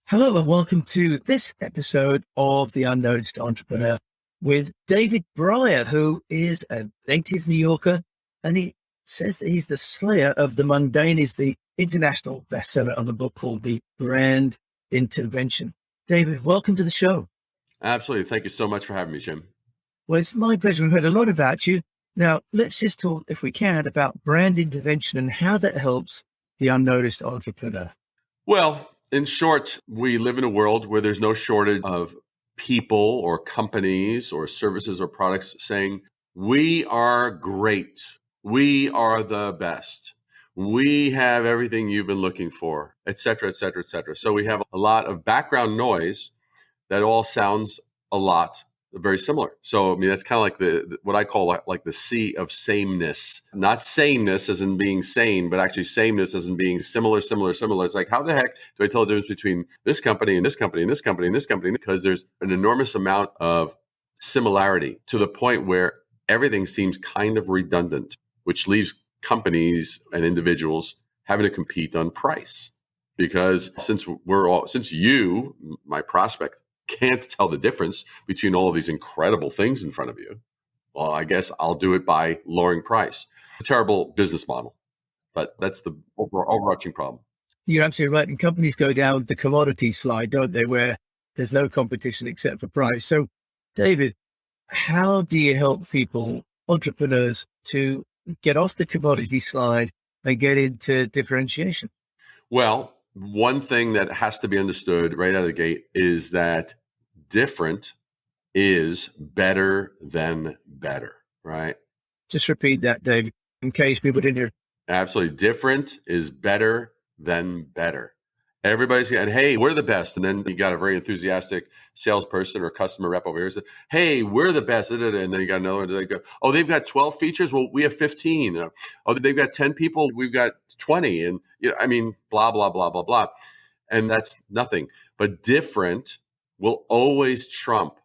Hello and welcome to this episode of The Unnoticed Entrepreneur with David Brier, who is a native New Yorker, and he says that he's the slayer of the mundane, is the international bestseller of a book called The Brand Intervention. David, welcome to the show. Absolutely. Thank you so much for having me, Jim. Well, it's my pleasure. We've heard a lot about you. Now, let's just talk, if we can, about brand intervention and how that helps the unnoticed entrepreneur. Well, in short, we live in a world where there's no shortage of people or companies or services or products saying, we are great. We are the best. We have everything you've been looking for, et cetera, et cetera, et cetera. So we have a lot of background noise that all sounds a lot very similar. So, I mean, that's kind of like what I call like the sea of sameness. Not saneness as in being sane, but actually sameness as in being similar. It's like, how the heck do I tell the difference between this company and this company and this company and this company? Because there's an enormous amount of similarity to the point where everything seems kind of redundant, which leaves companies and individuals having to compete on price. Because since you, my prospect, can't tell the difference between all of these incredible things in front of you, well, I guess I'll do it by lowering price. A terrible business model, but that's the overarching problem. You're absolutely right. And companies go down the commodity slide, don't they, where there's no competition except for price. So, David, how do you help people, entrepreneurs, to get off the commodity slide and get into differentiation? Well, one thing that has to be understood right out of the gate is that different is better than better, right? Just repeat that, David, in case people didn't hear. Absolutely. Different is better than better. Everybody's going, hey, we're the best. And then you got a very enthusiastic salesperson or customer rep over here says, hey, we're the best. And then you got another one. They go, oh, they've got 12 features. Well, we have 15. Oh, they've got 10 people. We've got 20. And, blah, blah, blah, blah, blah. And that's nothing. But different will always trump.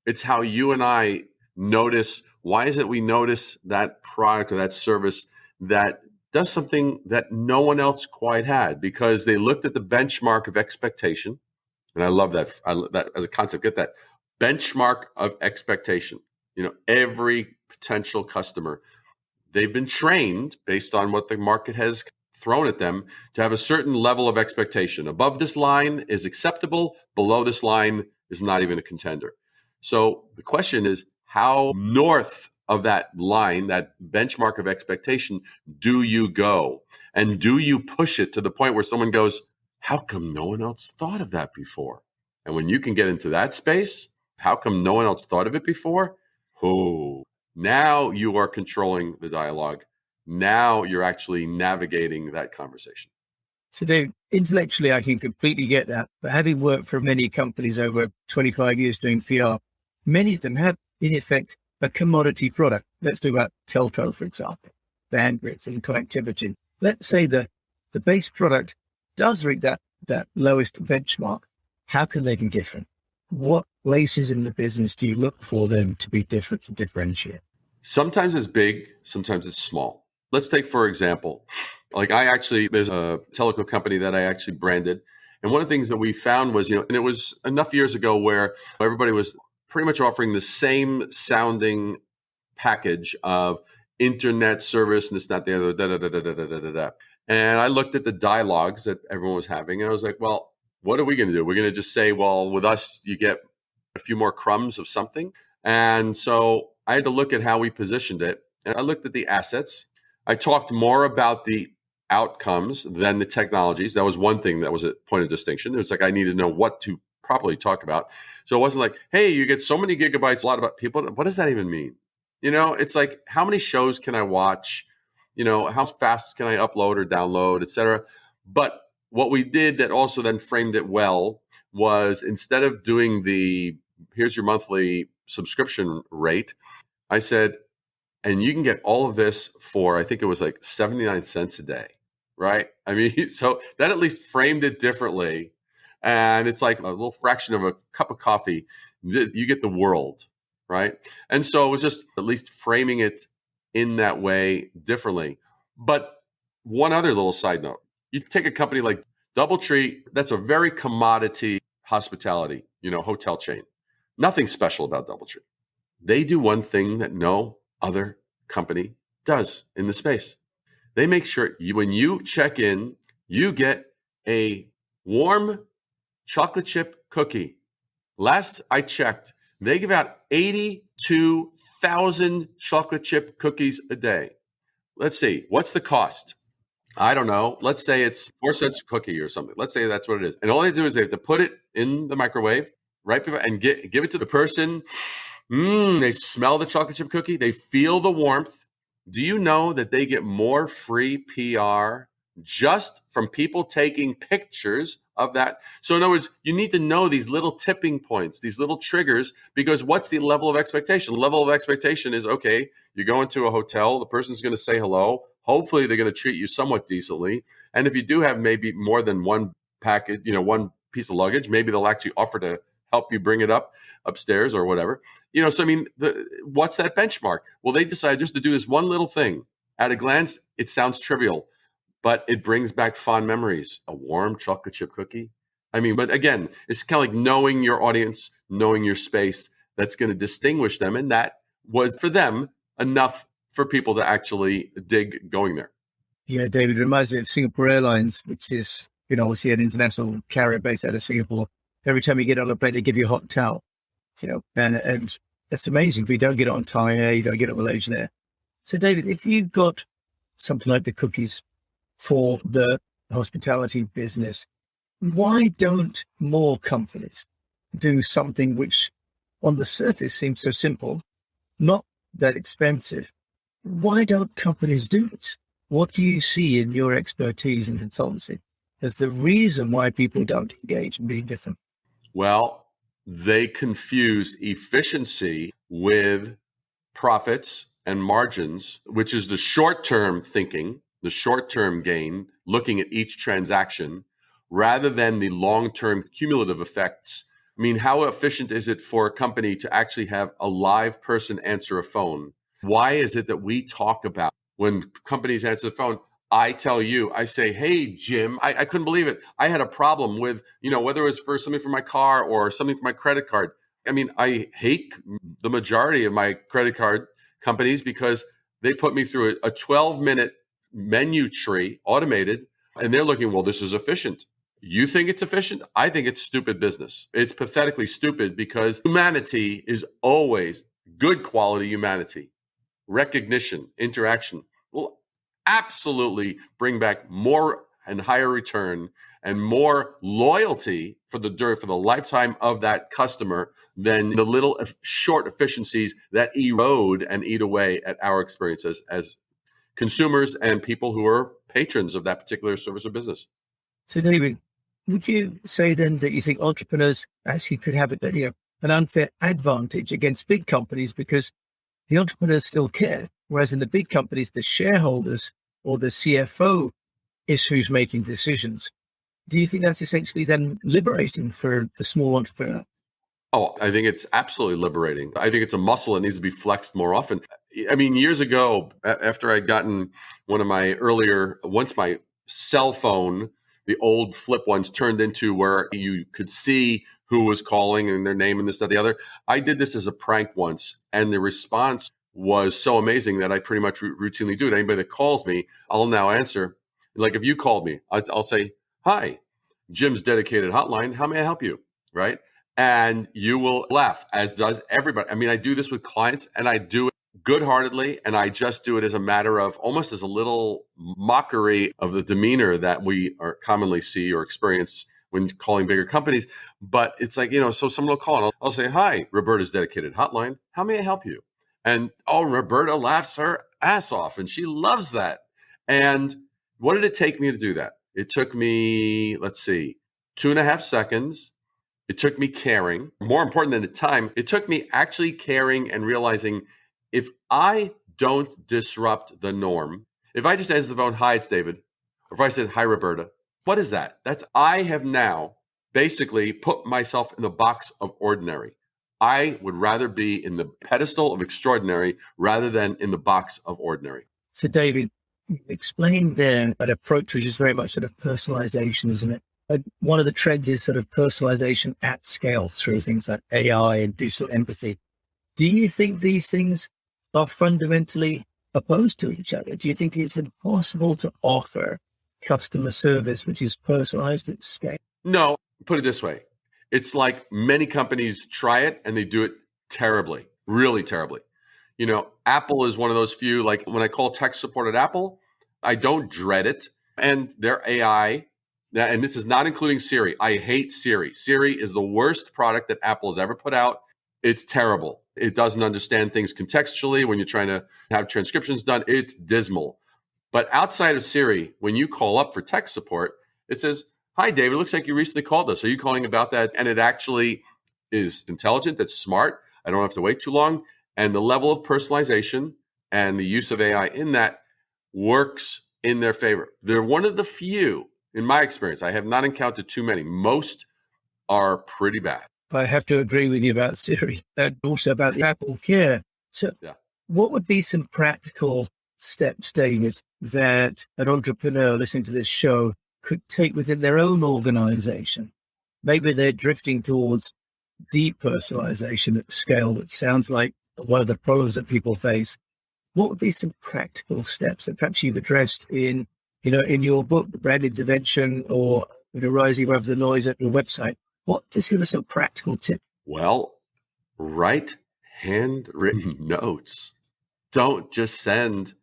It's how you and I notice. Why is it we notice that product or that service that does something that no one else quite had? Because they looked at the benchmark of expectation. And I love that. I love that as a concept. Get that benchmark of expectation. Every potential customer, they've been trained based on what the market has thrown at them to have a certain level of expectation. Above this line is acceptable. Below this line is not even a contender. So the question is, how north of that line, that benchmark of expectation, do you go? And do you push it to the point where someone goes, how come no one else thought of that before? And when you can get into that space, how come no one else thought of it before? Oh, now you are controlling the dialogue. Now you're actually navigating that conversation. So, Dave, intellectually, I can completely get that. But having worked for many companies over 25 years doing PR, many of them have, in effect, a commodity product. Let's talk about telco, for example, bandwidth and connectivity. Let's say the base product does reach that lowest benchmark. How can they be different? What places in the business do you look for them to be different, to differentiate? Sometimes it's big, sometimes it's small. Let's take, for example, there's a telco company that I actually branded. And one of the things that we found was, and it was enough years ago where everybody was pretty much offering the same sounding package of internet service and this, that, the other, da, da, da, da, da, da, da, da. And I looked at the dialogues that everyone was having, and I was like, well, what are we going to do? We're going to just say, well, with us, you get a few more crumbs of something. And so I had to look at how we positioned it. And I looked at the assets. I talked more about the outcomes than the technologies. That was one thing that was a point of distinction. It was like I needed to know what to properly talk about. So it wasn't like, hey, you get so many gigabytes, a lot about people. What does that even mean? It's like, how many shows can I watch? How fast can I upload or download, et cetera. But what we did that also then framed it well was, instead of doing here's your monthly subscription rate, I said, and you can get all of this for, I think it was like 79 cents a day, right? I mean, so that at least framed it differently. And it's like a little fraction of a cup of coffee. You get the world, right? And so it was just at least framing it in that way differently. But one other little side note, you take a company like DoubleTree, that's a very commodity hospitality, hotel chain. Nothing special about DoubleTree. They do one thing that no other company does in the space. They make sure when you check in, you get a warm chocolate chip cookie. Last I checked, they give out 82,000 chocolate chip cookies a day. Let's see, what's the cost? I don't know. Let's say it's 4 cents a cookie or something. Let's say that's what it is. And all they do is they have to put it in the microwave, right? And give it to the person. They smell the chocolate chip cookie. They feel the warmth. Do you know that they get more free PR just from people taking pictures of that? So in other words, you need to know these little tipping points, these little triggers, because what's the level of expectation? The level of expectation is, okay, you go into a hotel, the person's going to say hello. Hopefully they're going to treat you somewhat decently. And if you do have maybe more than one package, one piece of luggage, maybe they'll actually offer to help you bring it up upstairs or whatever. So I mean, what's that benchmark? Well, they decided just to do this one little thing. At a glance, it sounds trivial, but it brings back fond memories. A warm chocolate chip cookie. I mean, but again, it's kind of like knowing your audience, knowing your space, that's going to distinguish them. And that was for them enough for people to actually dig going there. Yeah, David, it reminds me of Singapore Airlines, which is, obviously an international carrier based out of Singapore. Every time you get on a plane, they give you a hot towel, and that's amazing. If you don't get it on Thai Air, you don't get it on Malaysian Air. So, David, if you've got something like the cookies for the hospitality business, why don't more companies do something which on the surface seems so simple, not that expensive? Why don't companies do this? What do you see in your expertise in consultancy as the reason why people don't engage in being different? Well, they confuse efficiency with profits and margins, which is the short-term thinking, the short-term gain, looking at each transaction, rather than the long-term cumulative effects. I mean, how efficient is it for a company to actually have a live person answer a phone? Why is it that we talk about when companies answer the phone? I tell you, I say, hey, Jim, I couldn't believe it. I had a problem with, whether it was for something for my car or something for my credit card. I mean, I hate the majority of my credit card companies because they put me through a 12-minute menu tree, automated, and they're looking, well, this is efficient. You think it's efficient? I think it's stupid business. It's pathetically stupid because humanity is always good quality humanity, recognition, interaction will absolutely bring back more and higher return and more loyalty for the lifetime of that customer than the little short efficiencies that erode and eat away at our experiences as consumers and people who are patrons of that particular service or business. So, David, would you say then that you think entrepreneurs actually could have an unfair advantage against big companies because the entrepreneurs still care, whereas in the big companies, the shareholders or the CFO is who's making decisions? Do you think that's essentially then liberating for the small entrepreneur? Oh, I think it's absolutely liberating. I think it's a muscle that needs to be flexed more often. I mean, years ago, after I'd gotten once my cell phone, the old flip ones turned into where you could see who was calling and their name and this, that, the other. I did this as a prank once, and the response was so amazing that I pretty much routinely do it. Anybody that calls me, I'll now answer. Like if you called me, I'll say, hi, Jim's dedicated hotline. How may I help you? Right? And you will laugh, as does everybody. I mean, I do this with clients and I do it good-heartedly, and I just do it as a matter of almost as a little mockery of the demeanor that we are commonly see or experience when calling bigger companies. But it's like, so someone will call and I'll say, hi, Roberta's dedicated hotline. How may I help you? And Roberta laughs her ass off and she loves that. And what did it take me to do that? It took me, 2.5 seconds. It took me caring. More important than the time, it took me actually caring and realizing if I don't disrupt the norm, if I just answer the phone, hi, it's David, or if I said, hi, Roberta, what is that? I have now basically put myself in the box of ordinary. I would rather be in the pedestal of extraordinary rather than in the box of ordinary. So, David, explain there that approach, which is very much sort of personalization, isn't it? one of the trends is sort of personalization at scale through things like AI and digital empathy. Do you think these things are fundamentally opposed to each other? Do you think it's impossible to offer customer service which is personalized at scale? No, put it this way. It's like many companies try it and they do it terribly, really terribly. Apple is one of those few, like when I call tech support at Apple, I don't dread it. And their AI, and this is not including Siri. I hate Siri. Siri is the worst product that Apple has ever put out. It's terrible. It doesn't understand things contextually. When you're trying to have transcriptions done, it's dismal. But outside of Siri, when you call up for tech support, it says, "Hi, David, looks like you recently called us. Are you calling about that?" And it actually is intelligent, that's smart. I don't have to wait too long. And the level of personalization and the use of AI in that works in their favor. They're one of the few, in my experience, I have not encountered too many. Most are pretty bad. I have to agree with you about Siri and also about the Apple Care. So what would be some practical steps, David, that an entrepreneur listening to this show could take within their own organization? Maybe they're drifting towards depersonalization at scale, which sounds like one of the problems that people face. What would be some practical steps that perhaps you've addressed in your book, The Brand Intervention, or Rising Above the Noise at your website? Just give us some practical tip. Well, write handwritten notes. Don't just send.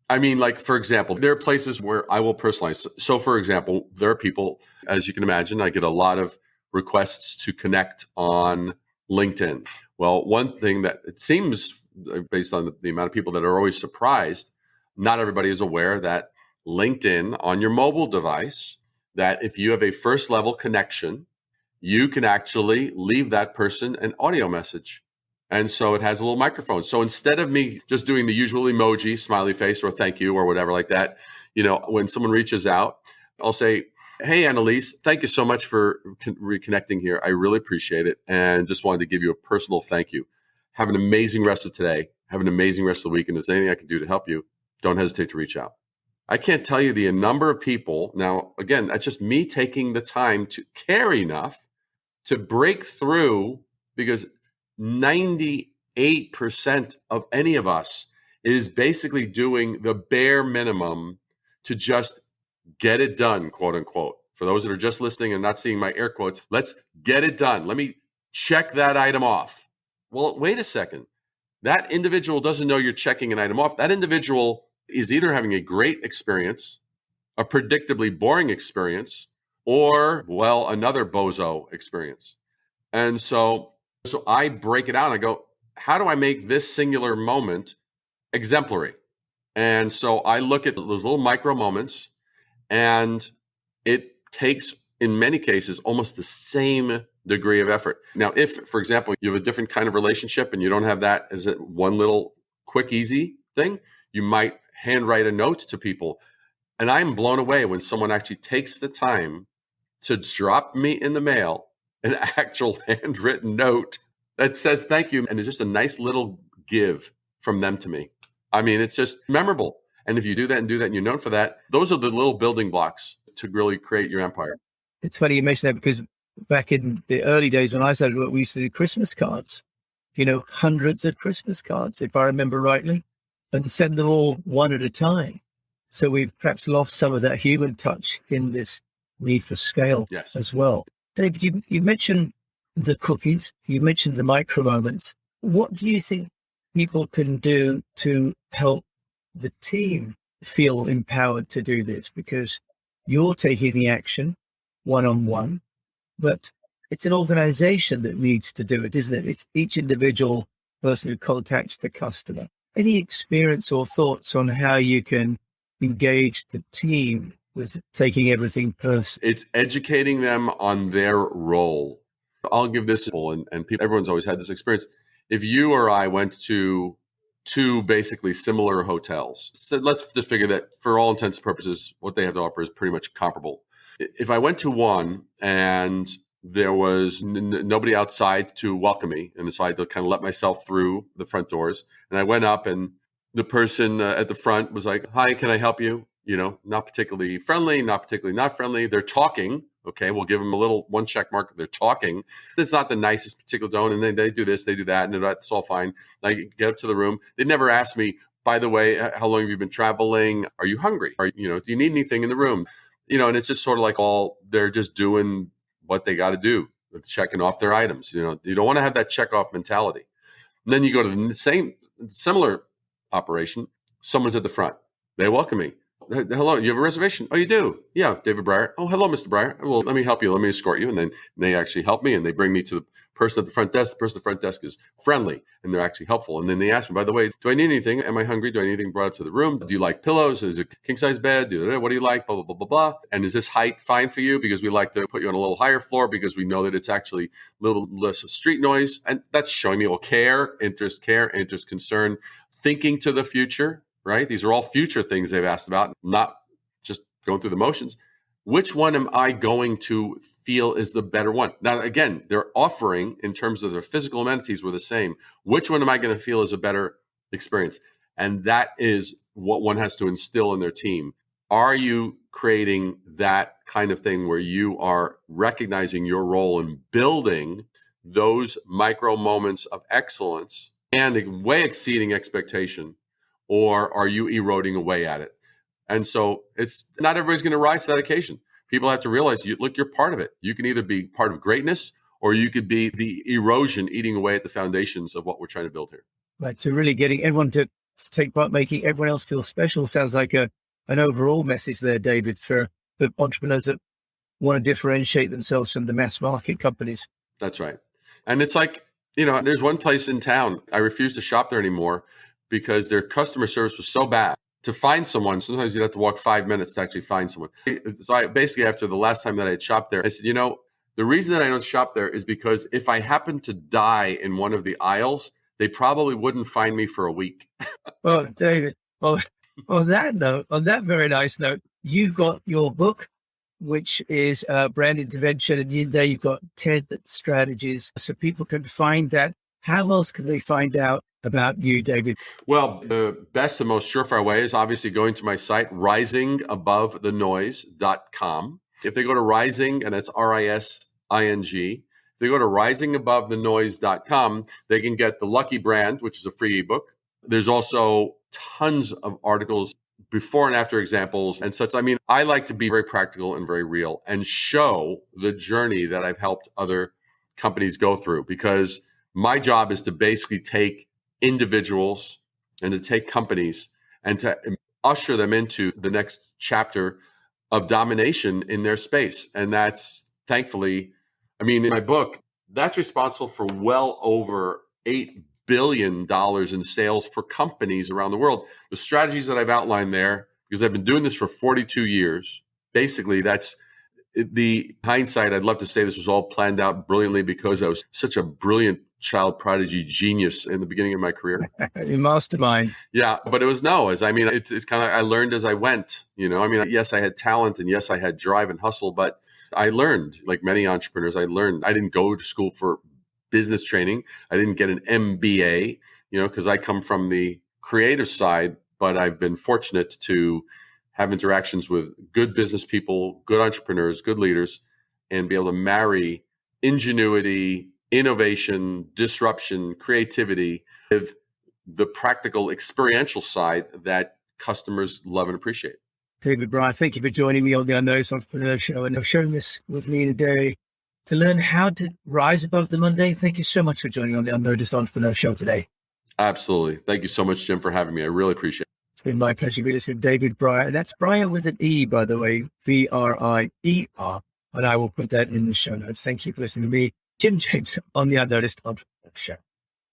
For example, there are places where I will personalize. So, for example, there are people, as you can imagine, I get a lot of requests to connect on LinkedIn. Well, one thing that it seems, based on the amount of people that are always surprised, not everybody is aware that LinkedIn on your mobile device, that if you have a first level connection, you can actually leave that person an audio message. And so it has a little microphone. So instead of me just doing the usual emoji, smiley face, or thank you, or whatever like that, when someone reaches out, I'll say, "Hey, Annalise, thank you so much for reconnecting here. I really appreciate it. And just wanted to give you a personal thank you. Have an amazing rest of today. Have an amazing rest of the week. And if there's anything I can do to help you, don't hesitate to reach out." I can't tell you the number of people. Now, again, that's just me taking the time to care enough to break through, because 98% of any of us is basically doing the bare minimum to just get it done, quote unquote. For those that are just listening and not seeing my air quotes, let's get it done. Let me check that item off. Well, wait a second. That individual doesn't know you're checking an item off. That individual is either having a great experience, a predictably boring experience, or, well, another bozo experience. And so I break it out and I go, how do I make this singular moment exemplary? And so I look at those little micro moments, and it takes, in many cases, almost the same degree of effort. Now, if, for example, you have a different kind of relationship and you don't have that as one little quick, easy thing, you might handwrite a note to people. And I'm blown away when someone actually takes the time to drop me in the mail an actual handwritten note that says thank you. And it's just a nice little give from them to me. It's just memorable. And if you do that and you're known for that, those are the little building blocks to really create your empire. It's funny you mention that, because back in the early days when I started, we used to do Christmas cards, hundreds of Christmas cards, if I remember rightly, and send them all one at a time. So we've perhaps lost some of that human touch in this need for scale as well. David, you mentioned the cookies, you mentioned the micro moments. What do you think people can do to help the team feel empowered to do this? Because you're taking the action one-on-one, but it's an organization that needs to do it, isn't it? It's each individual person who contacts the customer. Any experience or thoughts on how you can engage the team with taking everything personally? It's educating them on their role. I'll give this, and people, everyone's always had this experience. If you or I went to two basically similar hotels, so let's just figure that for all intents and purposes, what they have to offer is pretty much comparable. If I went to one and there was nobody outside to welcome me, and so I had to kind of let myself through the front doors, and I went up, and the person at the front was like, "Hi, can I help you?" Not particularly friendly, not particularly not friendly. They're talking, Okay, we'll give them a little one check mark. They're talking. It's not the nicest particular tone, and then they do this, they do that, and that's all fine. I get up to the room. They never ask me, by the way, how long have you been traveling? Are you hungry? Do you need anything in the room? And it's just sort of like they're just doing what they got to do, checking off their items. You don't want to have that check off mentality. And then you go to the similar operation. Someone's at the front. They welcome me. Hello, you have a reservation? Oh, you do? Yeah, David Brier. Oh, hello, Mr. Brier. Well, let me help you. Let me escort you. And then they actually help me, and they bring me to the person at the front desk. The person at the front desk is friendly, and they're actually helpful. And then they ask me, by the way, do I need anything? Am I hungry? Do I need anything brought up to the room? Do you like pillows? Is it a king-size bed? What do you like? Blah, blah, blah, blah, blah. And is this height fine for you? Because we like to put you on a little higher floor because we know that it's actually a little less street noise. And that's showing me care, interest, concern, thinking to the future, right? These are all future things they've asked about, not just going through the motions. Which one am I going to feel is the better one? Now, again, they're offering in terms of their physical amenities were the same. Which one am I going to feel is a better experience? And that is what one has to instill in their team. Are you creating that kind of thing where you are recognizing your role in building those micro moments of excellence and way exceeding expectation, or are you eroding away at it? And so it's not everybody's going to rise to that occasion. People have to realize, you're part of it. You can either be part of greatness, or you could be the erosion eating away at the foundations of what we're trying to build here. Right. So really getting everyone to take part, making everyone else feel special sounds like an overall message there, David, for the entrepreneurs that want to differentiate themselves from the mass market companies. That's right. And it's like, there's one place in town, I refuse to shop there anymore because their customer service was so bad. To find someone, sometimes you'd have to walk 5 minutes to actually find someone. So I basically, after the last time that I had shopped there, I said, the reason that I don't shop there is because if I happen to die in one of the aisles, they probably wouldn't find me for a week. Well, David, on that very nice note, you've got your book, which is Brand Intervention, and in there you've got 10 strategies so people can find that. How else can they find out about you, David? Well, the best and most surefire way is obviously going to my site, risingabovethenoise.com. If they go to Rising, and it's RISING, if they go to risingabovethenoise.com, they can get the Lucky Brand, which is a free ebook. There's also tons of articles, before and after examples and such. I mean, I like to be very practical and very real and show the journey that I've helped other companies go through, because my job is to basically take individuals and to take companies and to usher them into the next chapter of domination in their space. And that's thankfully, in my book, that's responsible for well over $8 billion in sales for companies around the world. The strategies that I've outlined there, because I've been doing this for 42 years, basically that's the hindsight. I'd love to say this was all planned out brilliantly because I was such a brilliant child prodigy genius in the beginning of my career. Your mastermind. Yeah, but it's kind of, I learned as I went, yes, I had talent, and yes, I had drive and hustle, but I learned, like many entrepreneurs, I didn't go to school for business training. I didn't get an MBA, because I come from the creative side, but I've been fortunate to have interactions with good business people, good entrepreneurs, good leaders, and be able to marry ingenuity, innovation, disruption, creativity with the practical experiential side that customers love and appreciate. David Brier, thank you for joining me on the Unnoticed Entrepreneur Show and sharing this with me today to learn how to rise above the mundane. Thank you so much for joining on the Unnoticed Entrepreneur Show today. Absolutely. Thank you so much, Jim, for having me. I really appreciate it. It's been my pleasure to listen to David Brier. And that's Brier with an E, by the way, Brier. And I will put that in the show notes. Thank you for listening to me, Jim James, on the Unnoticed Entrepreneur Show.